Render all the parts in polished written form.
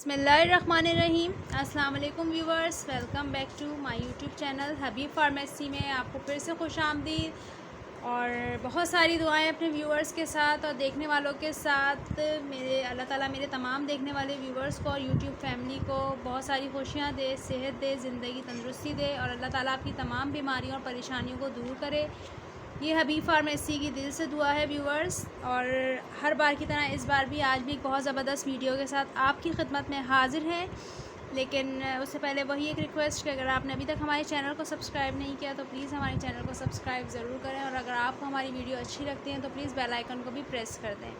बिस्मिल्लाहिर्रहमानिर्रहीम। अस्सलाम वालेकुम viewers, welcome back to my YouTube channel Habib pharmacy में आपको फिर से खुशामदीद और बहुत सारी दुआएं अपने व्यूवर्स के साथ और देखने वालों के साथ। मेरे अल्लाह ताला मेरे तमाम देखने वाले व्यूवर्स को और यूट्यूब फैमिली को बहुत सारी खुशियां दे, सेहत दे, ज़िंदगी तंदुरुस्ती दे और अल्लाह ताला आपकी तमाम बीमारियों और परेशानियों को दूर करे। ये हबीब फार्मेसी की दिल से दुआ है व्यूवर्स। और हर बार की तरह इस बार भी आज भी एक बहुत ज़बरदस्त वीडियो के साथ आपकी खिदमत में हाज़िर है। लेकिन उससे पहले वही एक रिक्वेस्ट कि अगर आपने अभी तक हमारे चैनल को सब्सक्राइब नहीं किया तो प्लीज़ हमारे चैनल को सब्सक्राइब ज़रूर करें और अगर आपको हमारी वीडियो अच्छी लगती है तो प्लीज़ बेल आइकन को भी प्रेस कर दें।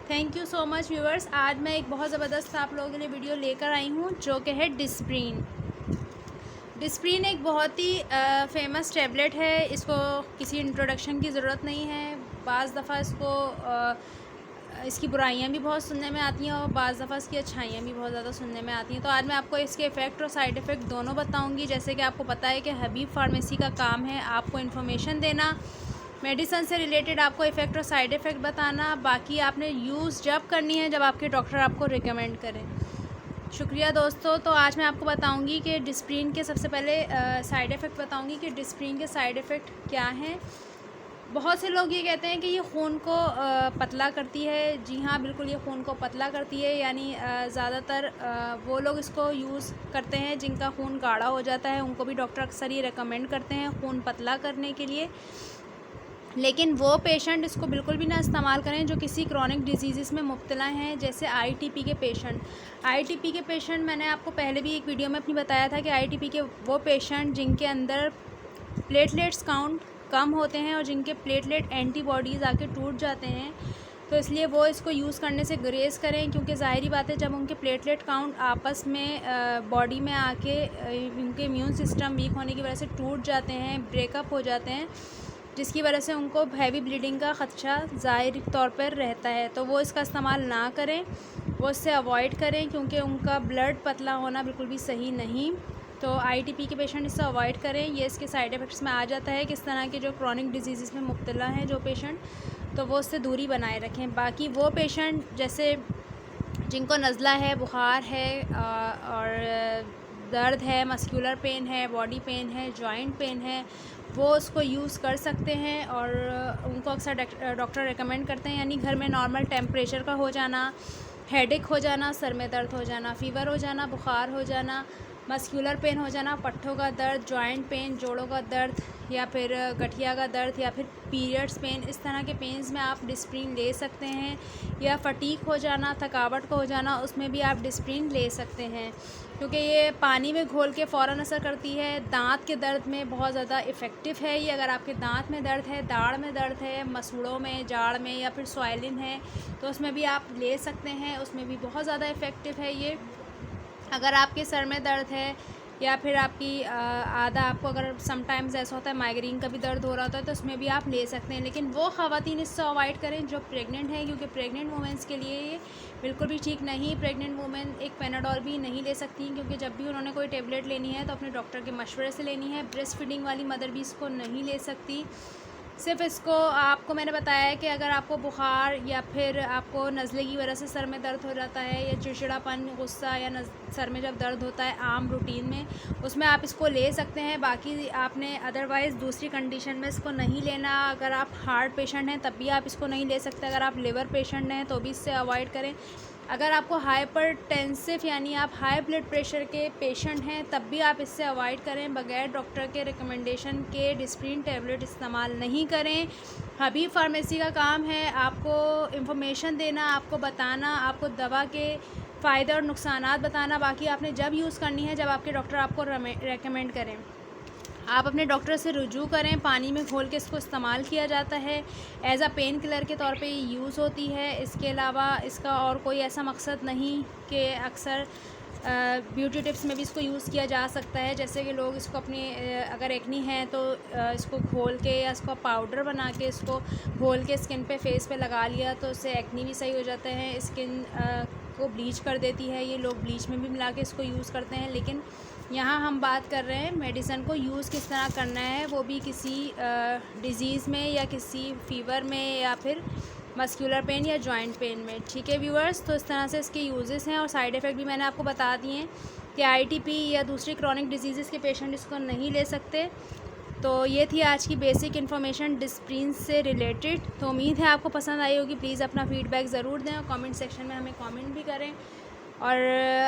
Thank you so much viewers. आज मैं एक बहुत ज़बरदस्त आप लोगों के लिए वीडियो लेकर आई हूँ जो कि है डिस्प्रीन। डिस्प्रीन एक बहुत ही फेमस टैबलेट है। इसको किसी इंट्रोडक्शन की ज़रूरत नहीं है। बाज़ दफ़ा इसकी बुराइयां भी बहुत सुनने में आती हैं और बाज़ दफ़ा इसकी अच्छाइयाँ भी बहुत ज़्यादा सुनने में आती हैं। तो आज मैं आपको इसके इफ़ेक्ट और साइड इफ़ेक्ट दोनों बताऊंगी। जैसे कि आपको पता है कि हबीब फार्मेसी का काम है आपको इन्फॉर्मेशन देना, मेडिसन से रिलेटेड आपको इफ़ेक्ट और साइड इफ़ेक्ट बताना। बाकी आपने यूज़ जब करनी है जब आपके डॉक्टर आपको रिकमेंड करें। शुक्रिया दोस्तों। तो आज मैं आपको बताऊंगी कि डिस्प्रीन के सबसे पहले साइड इफ़ेक्ट बताऊंगी कि डिस्प्रीन के साइड इफ़ेक्ट क्या हैं। बहुत से लोग ये कहते हैं कि ये खून को पतला करती है। जी हाँ, बिल्कुल ये खून को पतला करती है। यानी ज़्यादातर वो लोग इसको यूज़ करते हैं जिनका खून गाढ़ा हो जाता है, उनको भी डॉक्टर अक्सर ये रेकमेंड करते हैं खून पतला करने के लिए। लेकिन वो पेशेंट इसको बिल्कुल भी ना इस्तेमाल करें जो किसी क्रॉनिक डिजीज़ में मुब्तला हैं, जैसे आईटीपी के पेशेंट। आईटीपी के पेशेंट मैंने आपको पहले भी एक वीडियो में अपनी बताया था कि आईटीपी के वो पेशेंट जिनके अंदर प्लेटलेट्स काउंट कम होते हैं और जिनके प्लेटलेट एंटीबॉडीज़ आके टूट जाते हैं, तो इसलिए वो इसको यूज़ करने से गुरेज करें। क्योंकि ज़ाहिरी बात है जब उनके प्लेटलेट काउंट आपस में बॉडी में आके उनके इम्यून सिस्टम वीक होने की वजह से टूट जाते हैं, ब्रेकअप हो जाते हैं, जिसकी वजह से उनको हैवी ब्लीडिंग का ख़दशा ज़ाहिर तौर पर रहता है। तो वो इसका इस्तेमाल ना करें, वो इससे अवॉइड करें क्योंकि उनका ब्लड पतला होना बिल्कुल भी सही नहीं। तो आईटीपी के पेशेंट इससे अवॉइड करें। ये इसके साइड इफ़ेक्ट्स में आ जाता है किस तरह के जो क्रॉनिक डिजीज़ में मुब्तला हैं जो पेशेंट, तो वो उससे दूरी बनाए रखें। बाकी वो पेशेंट जैसे जिनको नज़ला है, बुखार है और दर्द है, मस्कुलर पेन है, बॉडी पेन है, जॉइंट पेन है, वो उसको यूज़ कर सकते हैं। और उनको अक्सर डॉक्टर रेकमेंड करते हैं। यानी घर में नॉर्मल टेम्परेचर का हो जाना, हेडेक हो जाना, सर में दर्द हो जाना, फ़ीवर हो जाना, बुखार हो जाना, मस्कुलर पेन हो जाना, पट्ठों का दर्द, जॉइंट पेन, जोड़ों का दर्द या फिर गठिया का दर्द या फिर पीरियड्स पेन, इस तरह के पेन्स में आप डिस्प्रीन ले सकते हैं। या फटीक हो जाना, थकावट को हो जाना, उसमें भी आप डिस्प्रीन ले सकते हैं क्योंकि ये पानी में घोल के फ़ौरन असर करती है। दांत के दर्द में बहुत ज़्यादा इफ़ेक्टिव है ये। अगर आपके दांत में दर्द है, दाढ़ में दर्द है, मसूड़ों में, जाड़ में या फिर स्वाइलिन है तो उसमें भी आप ले सकते हैं, उसमें भी बहुत ज़्यादा इफ़ेक्टिव है ये। अगर आपके सर में दर्द है या फिर आपकी आपको अगर समटाइम्स ऐसा होता है माइग्रेन का भी दर्द हो रहा होता है तो उसमें भी आप ले सकते हैं। लेकिन वो ख़वातीन इससे अवॉइड करें जो प्रेग्नेंट हैं क्योंकि प्रेग्नेंट वुमेंस के लिए ये बिल्कुल भी ठीक नहीं। प्रेग्नेंट वुमेन एक पेनाडोल भी नहीं ले सकती क्योंकि जब भी उन्होंने कोई टेबलेट लेनी है तो अपने डॉक्टर के मशवरे से लेनी है। ब्रेस्ट फीडिंग वाली मदर भी इसको नहीं ले सकती। सिर्फ इसको आपको मैंने बताया है कि अगर आपको बुखार या फिर आपको नज़ले की वजह से सर में दर्द हो जाता है या चिड़चिड़ापन, गुस्सा या सर में जब दर्द होता है आम रूटीन में, उसमें आप इसको ले सकते हैं। बाकी आपने अदरवाइज़ दूसरी कंडीशन में इसको नहीं लेना। अगर आप हार्ट पेशेंट हैं तब भी आप इसको नहीं ले सकते। अगर आप लिवर पेशेंट हैं तो भी इससे अवॉइड करें। अगर आपको हाइपरटेंसिव यानी आप हाई ब्लड प्रेशर के पेशेंट हैं तब भी आप इससे अवॉइड करें। बगैर डॉक्टर के रिकमेंडेशन के डिस्प्रीन टैबलेट इस्तेमाल नहीं करें। हबीब फार्मेसी का काम है आपको इन्फॉर्मेशन देना, आपको बताना, आपको दवा के फ़ायदे और नुकसानात बताना। बाकी आपने जब यूज़ करनी है जब आपके डॉक्टर आपको रेकमेंड करें। आप अपने डॉक्टर से रुजू करें। पानी में घोल के इसको इस्तेमाल किया जाता है, एज़ अ पेन किलर के तौर पे ये यूज़ होती है। इसके अलावा इसका और कोई ऐसा मकसद नहीं कि अक्सर ब्यूटी टिप्स में भी इसको यूज़ किया जा सकता है। जैसे कि लोग इसको अपनी अगर एक्नी है तो इसको घोल के या इसको पाउडर बना के इसको घोल के स्किन पे फेस पे लगा लिया तो उससे एक्नी भी सही हो जाते हैं। स्किन को ब्लीच कर देती है। ये लोग ब्लीच में भी मिला के इसको यूज़ करते हैं। लेकिन यहाँ हम बात कर रहे हैं मेडिसन को यूज़ किस तरह करना है, वो भी किसी डिज़ीज़ में या किसी फ़ीवर में या फिर मस्कुलर पेन या जॉइंट पेन में। ठीक है व्यूअर्स, तो इस तरह से इसके यूजेस हैं और साइड इफ़ेक्ट भी मैंने आपको बता दिए हैं कि ITP या दूसरी क्रॉनिक डिजीज़ के पेशेंट इसको नहीं ले सकते। तो ये थी आज की बेसिक इन्फॉर्मेशन डिस्प्रिन से रिलेटेड। तो उम्मीद है आपको पसंद आई होगी। प्लीज़ अपना फ़ीडबैक ज़रूर दें और कमेंट सेक्शन में हमें कमेंट भी करें। और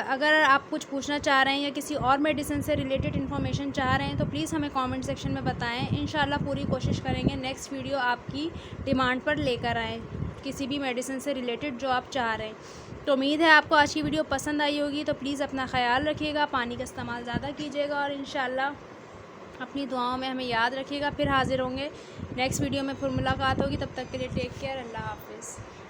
अगर आप कुछ पूछना चाह रहे हैं या किसी और मेडिसिन से रिलेटेड इन्फॉर्मेशन चाह रहे हैं तो प्लीज़ हमें कमेंट सेक्शन में बताएं। इंशाल्लाह पूरी कोशिश करेंगे नेक्स्ट वीडियो आपकी डिमांड पर लेकर आएँ किसी भी मेडिसिन से रिलेटेड जो आप चाह रहे हैं। तो उम्मीद है आपको आज की वीडियो पसंद आई होगी। तो प्लीज़ अपना ख़याल रखिएगा, पानी का इस्तेमाल ज़्यादा कीजिएगा और इंशाल्लाह अपनी दुआओं में हमें याद रखिएगा। फिर हाज़िर होंगे नेक्स्ट वीडियो में, फिर मुलाकात होगी। तब तक के लिए टेक केयर, अल्लाह हाफ़िज़।